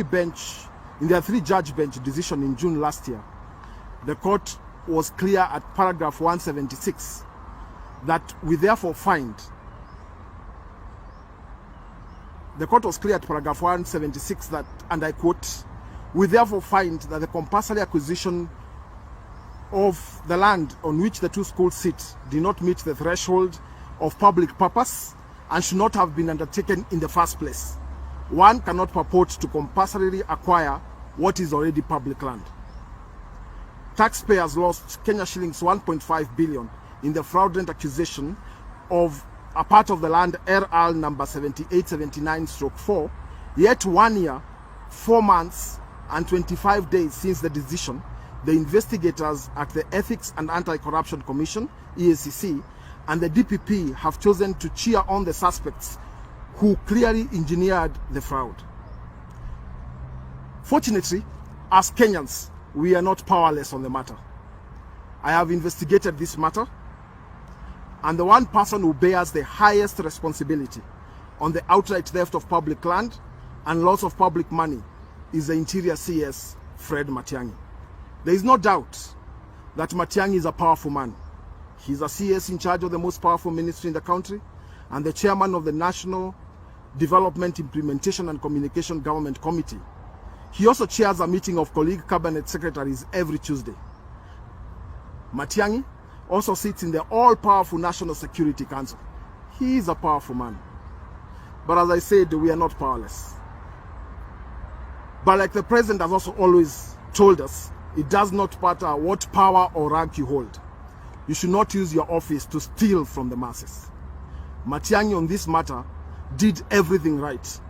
three-judge bench decision in June last year, the court was clear at paragraph 176 that we therefore find, the court was clear at paragraph 176 that, and I quote, we therefore find that the compulsory acquisition of the land on which the two schools sit did not meet the threshold of public purpose and should not have been undertaken in the first place. One cannot purport to compulsorily acquire what is already public land. Taxpayers lost Kenya shillings 1.5 billion in the fraudulent accusation of a part of the land RL number 7879/4, yet 1 year, 4 months and 25 days since the decision, the investigators at the Ethics and Anti-Corruption Commission, EACC, and the DPP have chosen to cheer on the suspects who clearly engineered the fraud. Fortunately, as Kenyans, we are not powerless on the matter. I have investigated this matter, and the one person who bears the highest responsibility on the outright theft of public land and loss of public money is the Interior CS, Fred Matiang'i. There is no doubt that Matiang'i is a powerful man. He's a CS in charge of the most powerful ministry in the country and the chairman of the National Development Implementation and Communication Government Committee. He also chairs a meeting of colleague cabinet secretaries every Tuesday. Matiang'i also sits in the all-powerful National Security Council. He is a powerful man. But as I said, we are not powerless. But like the president has also always told us, it does not matter what power or rank you hold. You should not use your office to steal from the masses. Matiang'i on this matter did everything right,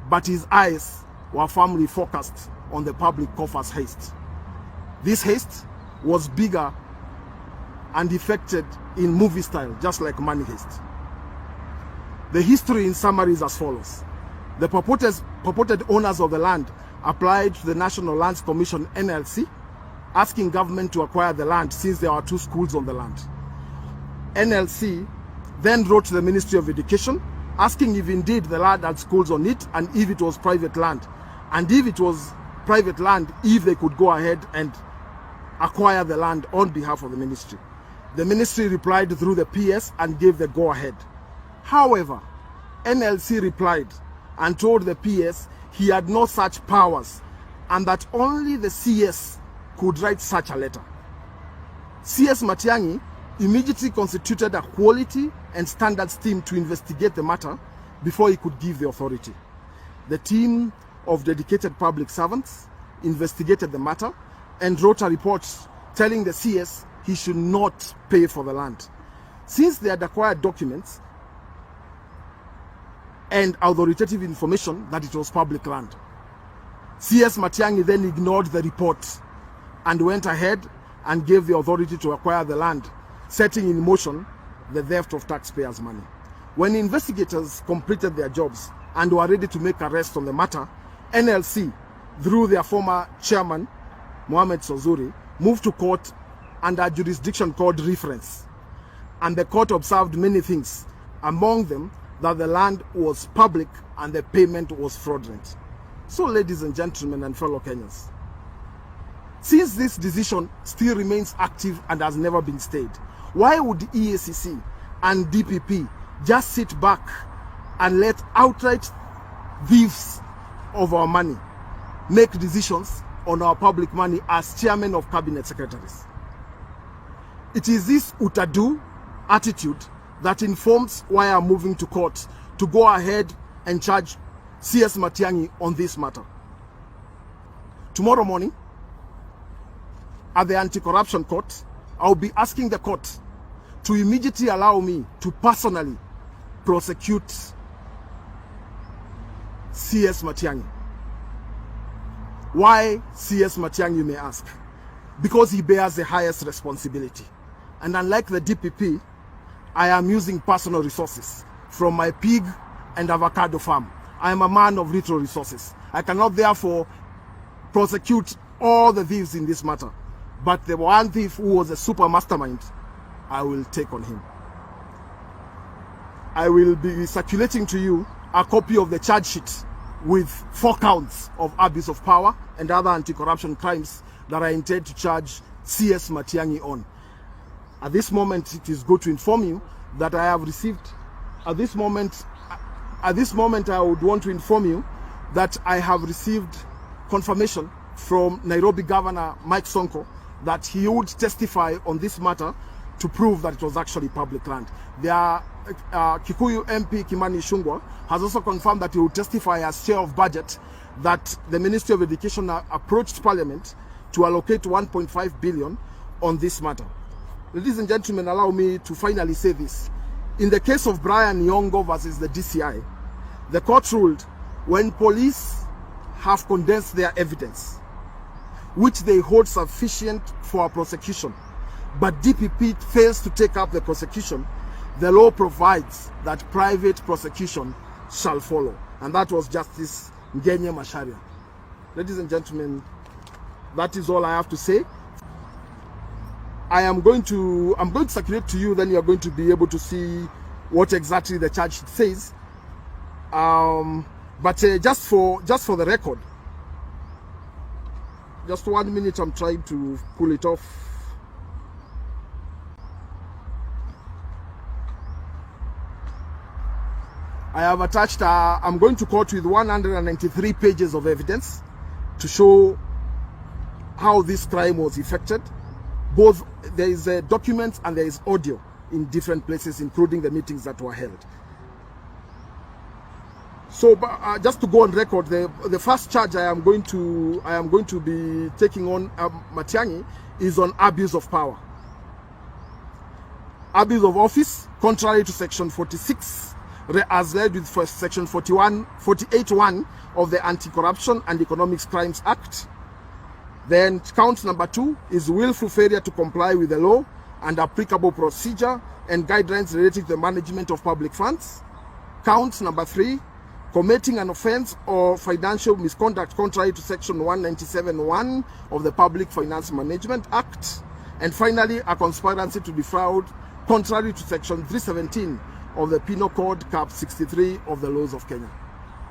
but his eyes were firmly focused on the public coffers haste. This haste was bigger and effected in movie style, just like money haste. The history in summary is as follows. The purported owners of the land applied to the National Lands Commission, NLC, asking government to acquire the land since there are two schools on the land. NLC then wrote to the Ministry of Education asking if indeed the land had schools on it and if it was private land. And if it was private land, if they could go ahead and acquire the land on behalf of the ministry. The ministry replied through the PS and gave the go-ahead. However, NLC replied and told the PS he had no such powers and that only the CS could write such a letter. CS Matiang'i immediately constituted a quality and standards team to investigate the matter before he could give the authority. The team of dedicated public servants investigated the matter and wrote a report telling the CS he should not pay for the land, since they had acquired documents and authoritative information that it was public land. CS Matiang'i then ignored the report and went ahead and gave the authority to acquire the land, setting in motion the theft of taxpayers' money. When investigators completed their jobs and were ready to make arrests on the matter, NLC, through their former chairman, Mohamed Sozuri, moved to court under a jurisdiction called reference. And the court observed many things, among them that the land was public and the payment was fraudulent. So, ladies and gentlemen and fellow Kenyans, since this decision still remains active and has never been stayed, why would EACC and DPP just sit back and let outright thieves of our money make decisions on our public money as chairman of cabinet secretaries? It is this utadu attitude that informs why I'm moving to court to go ahead and charge CS Matiang'i on this matter. Tomorrow morning, at the Anti-Corruption Court, I'll be asking the court to immediately allow me to personally prosecute CS Matiang'i. Why CS Matiang'i, you may ask? Because he bears the highest responsibility. And unlike the DPP, I am using personal resources from my pig and avocado farm. I am a man of little resources. I cannot therefore prosecute all the thieves in this matter. But the one thief who was a super mastermind, I will take on him. I will be circulating to you a copy of the charge sheet with 4 counts of abuse of power and other anti-corruption crimes that I intend to charge CS Matiang'i on. At this moment, it is good to inform you that I have received, at this moment I would want to inform you that I have received confirmation from Nairobi Governor Mike Sonko that he would testify on this matter to prove that it was actually public land. Kikuyu MP Kimani Ichung'wah has also confirmed that he will testify as chair of budget that the Ministry of Education approached Parliament to allocate 1.5 billion on this matter. Ladies and gentlemen, allow me to finally say this. In the case of Brian Nyong'o versus the DCI, the court ruled when police have condensed their evidence, which they hold sufficient for a prosecution, but DPP fails to take up the prosecution, the law provides that private prosecution shall follow. And that was Justice Ngenye Macharia. Ladies and gentlemen, that is all I have to say. I'm going to circulate to you, then you're going to be able to see what exactly the charge sheet says. But just for the record, just 1 minute, I'm trying to pull it off. I have attached, I'm going to court with 193 pages of evidence to show how this crime was effected. Both, there is documents and there is audio in different places, including the meetings that were held. So just to go on record, the first charge I am going to be taking on Matiang'i is on abuse of power. Abuse of office, contrary to section 46, as led with section 48(1) of the Anti-Corruption and Economic Crimes Act. Then count number 2 is willful failure to comply with the law and applicable procedure and guidelines relating to the management of public funds. Count number 3, committing an offense or financial misconduct contrary to section 197(1) of the Public Finance Management Act. And finally, a conspiracy to defraud contrary to section 317 of the Penal Code, Cap 63 of the laws of Kenya.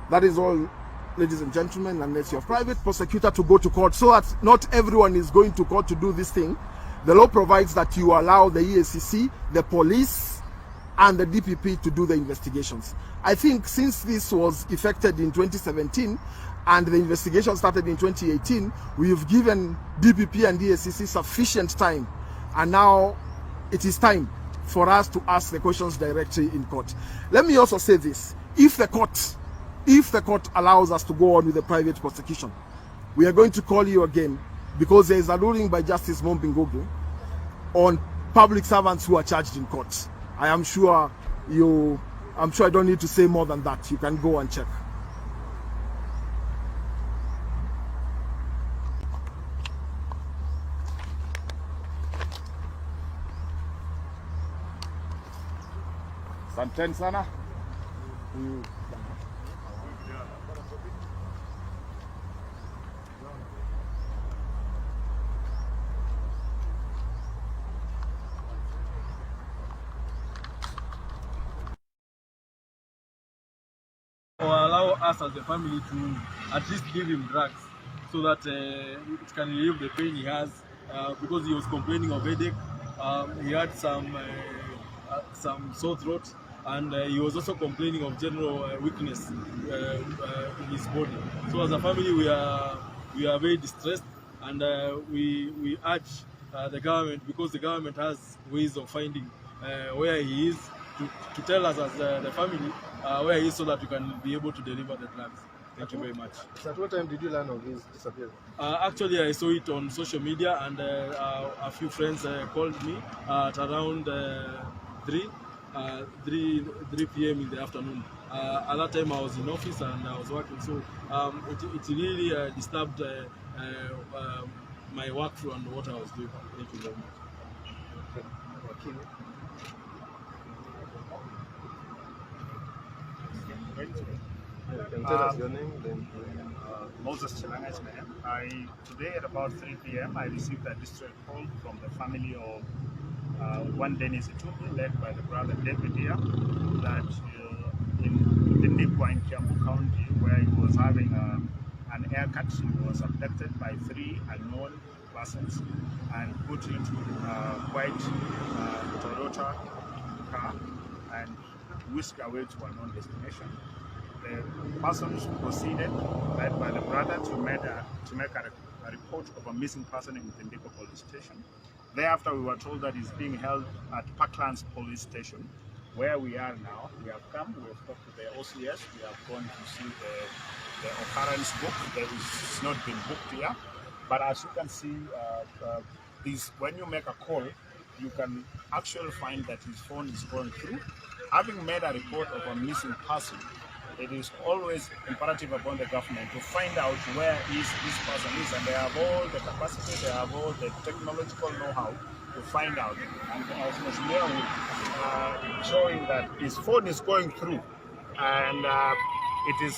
That is all, ladies and gentlemen, unless you're a private prosecutor to go to court, so that not everyone is going to court to do this thing. The law provides that you allow the EACC, the police, and the DPP to do the investigations. I think since this was effected in 2017 and the investigation started in 2018, we've given DPP and EACC sufficient time, and now it is time for us to ask the questions directly in court. Let me also say this: if the court allows us to go on with the private prosecution, we are going to call you again, because there is a ruling by Justice Mombi Ngugi on public servants who are charged in court. I'm sure I don't need to say more than that. You can go and check. Asanteni sana. Or allow us as a family to at least give him drugs so that it can relieve the pain he has, because he was complaining of headache. He had some sore throat, and he was also complaining of general weakness in his body. So as a family, we are very distressed, and we urge the government, because the government has ways of finding where he is, to tell us as the family where he is, so that we can be able to deliver the drugs. Thank you very much. So at what time did you learn of his disappearance? Actually, I saw it on social media, and a few friends called me at around 3 p.m. in the afternoon. At that time I was in office and I was working, so it really disturbed my workflow and what I was doing. Thank you very much. Okay. You can tell us your name, then. Moses Chilanga is my name. Today at about 3 p.m. I received a distress call from the family of one Dennis Itumbi, led by the brother David here, that in the Tindikwa in Kiambu County, where he was having an haircut. He was abducted by 3 unknown persons and put into a white Toyota car and whisked away to a known destination. The persons proceeded, led by the brother, to make a report of a missing person in Tindikwa police station. Thereafter, we were told that he's being held at Parklands police station, where we are now. We have come, we have talked to the OCS, we have gone to see the occurrence book. It's not been booked here, but as you can see, when you make a call, you can actually find that his phone is going through. Having made a report of a missing person, it is always imperative upon the government to find out where this person is, and they have all the capacity, they have all the technological know-how to find out. And as Mr. Mayor showing that his phone is going through, and it is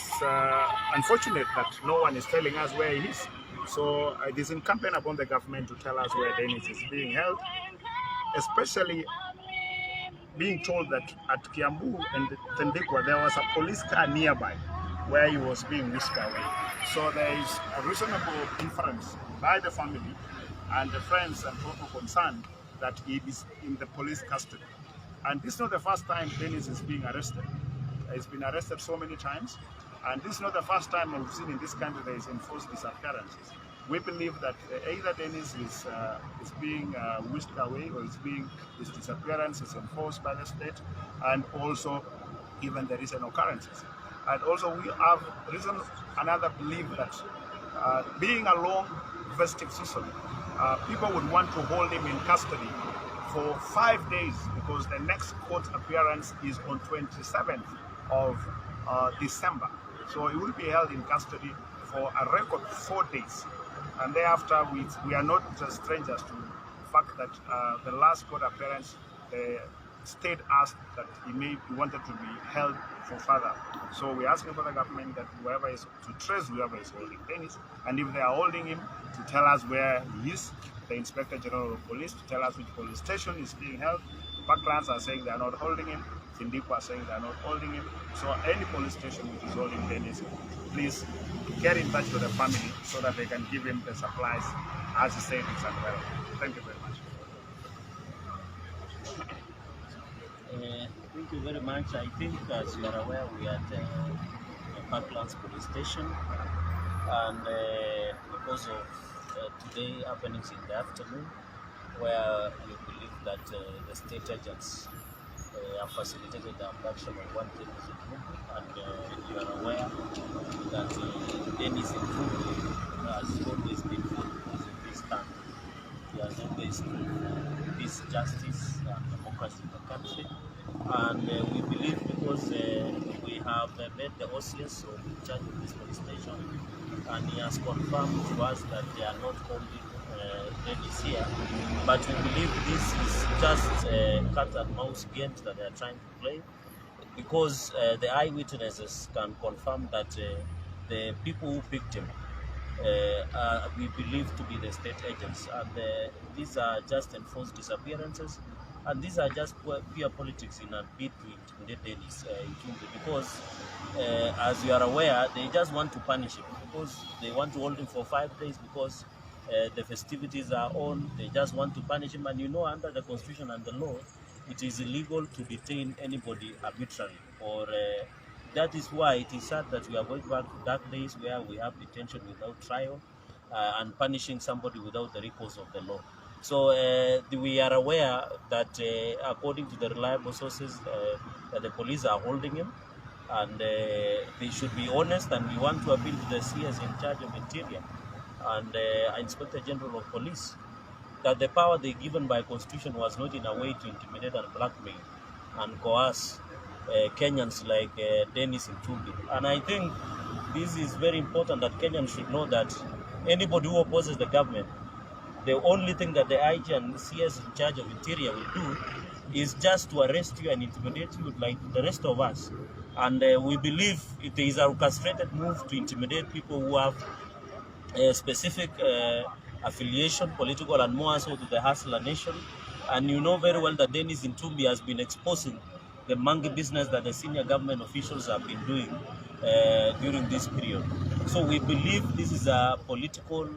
unfortunate that no one is telling us where he is. So it is incumbent upon the government to tell us where Dennis is being held, especially being told that at Kiambu and Tindikwa there was a police car nearby where he was being whisked away. So there is a reasonable inference by the family and the friends and people concerned that he is in the police custody. And this is not the first time Dennis is being arrested. He's been arrested so many times, and this is not the first time we've seen in this country there is enforced disappearances. We believe that either Dennis is being whisked away, or his disappearance is enforced by the state, and also even the recent occurrences. And also we have another belief that being a long festive season, people would want to hold him in custody for 5 days, because the next court appearance is on 27th of December. So he will be held in custody for a record 4 days. And thereafter, we are not strangers to the fact that the last court appearance, the state asked that he wanted to be held for further. So we're asking for the government that to trace whoever is holding Dennis, and if they are holding him, to tell us where he is. The Inspector General of Police to tell us which police station is being held. Parklands are saying they are not holding him. Tindikwa are saying they are not holding him. So any police station which is holding Dennis, please get in touch with the family so that they can give him the supplies as he said it's unwell. Thank you very much. Thank you very much. I think, as you are aware, we are at the Parklands police station, and because of today happenings in the afternoon, where we believe that the state agents have facilitated the abduction of one Dennis Itumbi, and you are aware that Dennis Itumbi has always been as a peace stand. He has always stood for peace, justice, and democracy in the country. And we believe, because we have met the OCS in charge of this police station, and he has confirmed to us that they are not holding Dennis here, but we believe this is just cat and mouse games that they are trying to play, because the eyewitnesses can confirm that the people who picked him we believe to be the state agents, and these are just enforced disappearances, and these are just pure politics in a bid to intimidate Dennis Itumbi, because as you are aware, they just want to punish him, because they want to hold him for 5 days, because the festivities are on. They just want to punish him, and under the constitution and the law, it is illegal to detain anybody arbitrarily, or that is why it is sad that we are going back to dark days where we have detention without trial and punishing somebody without the recourse of the law. So we are aware that according to the reliable sources, that the police are holding him, and they should be honest, and we want to appeal to the CS in charge of Interior and Inspector General of Police that the power they given by Constitution was not in a way to intimidate and blackmail and coerce Kenyans like Dennis Itumbi. And I think this is very important, that Kenyans should know that anybody who opposes the government, the only thing that the IG and CS in charge of Interior will do is just to arrest you and intimidate you like the rest of us. And we believe it is a orchestrated move to intimidate people who have a specific affiliation, political and more so, to the Hustler Nation. And you know very well that Dennis Itumbi has been exposing the monkey business that the senior government officials have been doing during this period. So we believe this is a political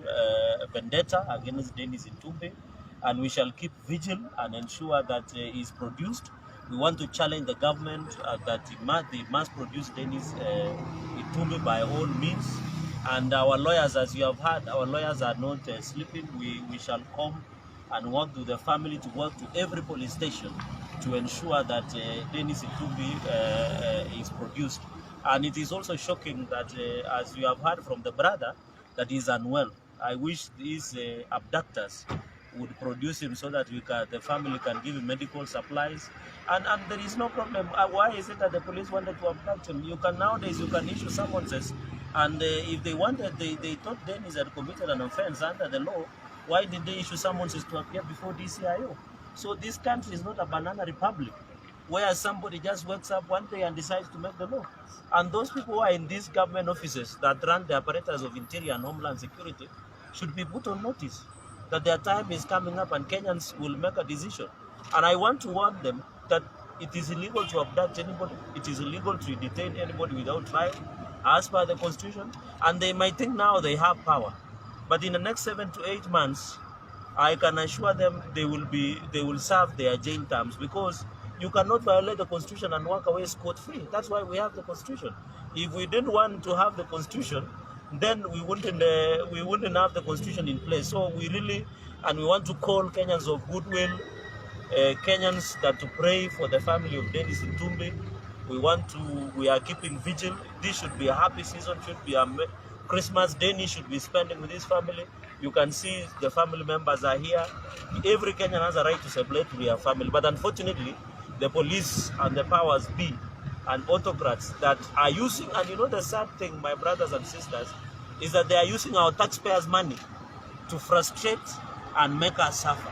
vendetta against Dennis Itumbi, and we shall keep vigil and ensure that he is produced. We want to challenge the government that they must produce Dennis Itumbi by all means. And our lawyers, as you have heard, our lawyers are not sleeping. We shall come and work with the family to work to every police station to ensure that Dennis Itumbi is produced. And it is also shocking that, as you have heard from the brother, that he is unwell. I wish these abductors would produce him so that the family can give him medical supplies. And there is no problem. Why is it that the police wanted to abduct him? Nowadays you can issue summonses, and if they wanted, they thought Dennis had committed an offense under the law. Why did they issue summonses to appear before DCIO? So this country is not a banana republic where somebody just wakes up one day and decides to make the law. And those people who are in these government offices that run the apparatus of Interior and Homeland Security should be put on notice that their time is coming up and Kenyans will make a decision. And I want to warn them that it is illegal to abduct anybody. It is illegal to detain anybody without trial as per the Constitution. And they might think now they have power. But in the next 7 to 8 months, I can assure them they will serve their jail terms, because you cannot violate the Constitution and walk away scot-free. That's why we have the Constitution. If we didn't want to have the Constitution, then we wouldn't have the Constitution in place. So we want to call Kenyans of goodwill, Kenyans that to pray for the family of Dennis Itumbi. We are keeping vigil. This should be a happy season, should be a Christmas. Dennis should be spending with his family. You can see the family members are here. Every Kenyan has a right to celebrate with their family. But unfortunately, the police and the powers be and autocrats that are using, and you know the sad thing, my brothers and sisters, is that they are using our taxpayers' money to frustrate and make us suffer.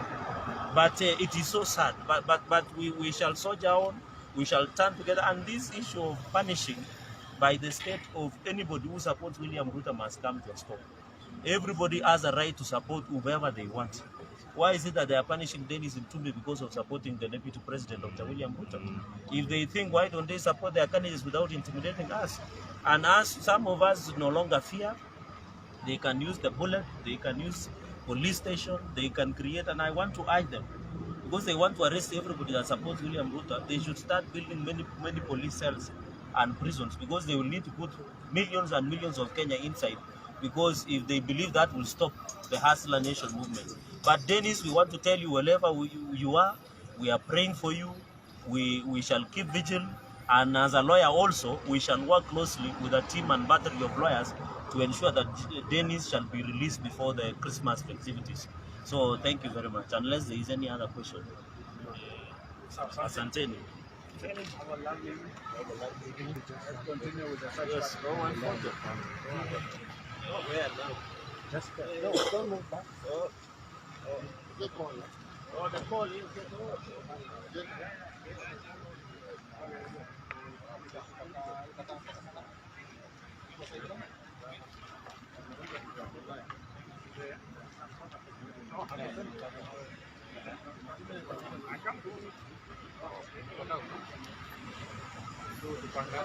But it is so sad. But we shall soldier on. We shall turn together. And this issue of punishing by the state of anybody who supports William Ruto must come to a stop. Everybody has a right to support whoever they want. Why is it that they are punishing Dennis Itumbi because of supporting the Deputy President, Dr. William Ruto? If they think, why don't they support their candidates without intimidating us? And as some of us no longer fear, they can use the bullet, they can use police station, they can create, and I want to urge them, because they want to arrest everybody that supports William Ruto, they should start building many police cells and prisons, because they will need to put millions and millions of Kenya inside, because if they believe that will stop the Hustler Nation movement. But Dennis, we want to tell you, wherever you are, we are praying for you. We shall keep vigil, and as a lawyer also, we shall work closely with a team and battery of lawyers to ensure that Dennis shall be released before the Christmas festivities. So thank you very much. Unless there is any other question. Asanteni. Continue with the search. Yes, go on. Oh, where now? Just no, don't move back. The call. Oh, the call is Tupangan